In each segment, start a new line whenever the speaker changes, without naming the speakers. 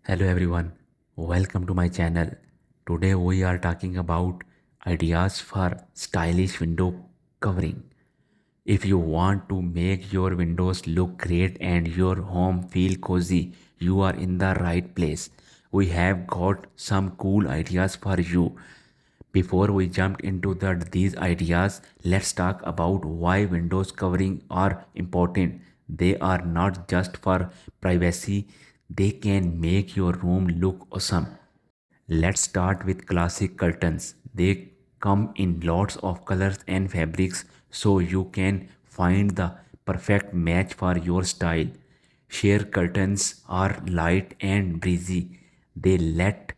Hello everyone, welcome to my channel. Today we are talking about ideas for stylish window covering. If you want to make your windows look great and your home feel cozy, you are in the right place. We have got some cool ideas for you. Before we jump into these ideas, let's talk about why windows covering are important. They are not just for privacy, they can make your room look awesome. Let's start with classic curtains. They come in lots of colors and fabrics so you can find the perfect match for your style. Sheer curtains are light and breezy. They let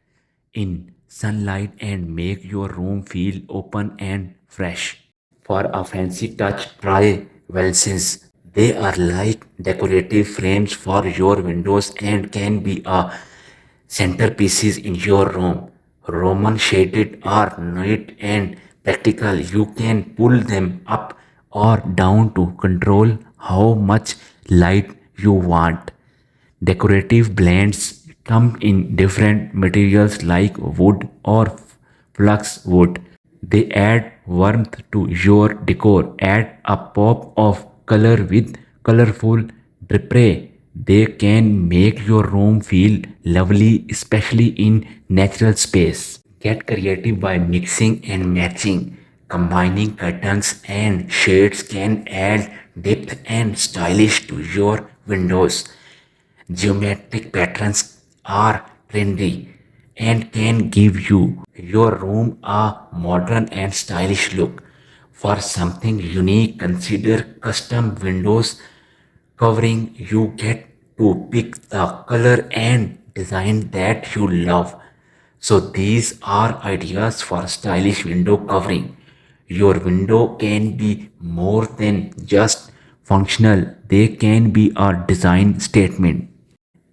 in sunlight and make your room feel open and fresh. For a fancy touch, try Velsins. They are like decorative frames for your windows and can be a centerpieces in your room. Roman shaded are neat and practical. You can pull them up or down to control how much light you want. Decorative blends come in different materials like wood or flux wood. They add warmth to your decor, add a pop of color with colorful drapery. They can make your room feel lovely, especially in natural space. Get creative by mixing and matching. Combining curtains and shades can add depth and stylish to your windows. Geometric patterns are trendy and can give your room a modern and stylish look. For something unique, consider custom windows covering. You get to pick the color and design that you love. So these are ideas for stylish window covering. Your window can be more than just functional, they can be a design statement.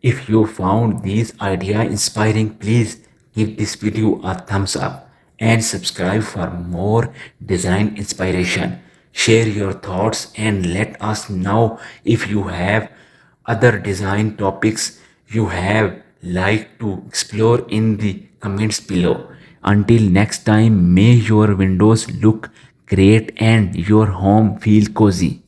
If you found these ideas inspiring, please give this video a thumbs up and subscribe for more design inspiration. Share your thoughts and let us know if you have other design topics you have like to explore in the comments below. Until next time, may your windows look great and your home feel cozy.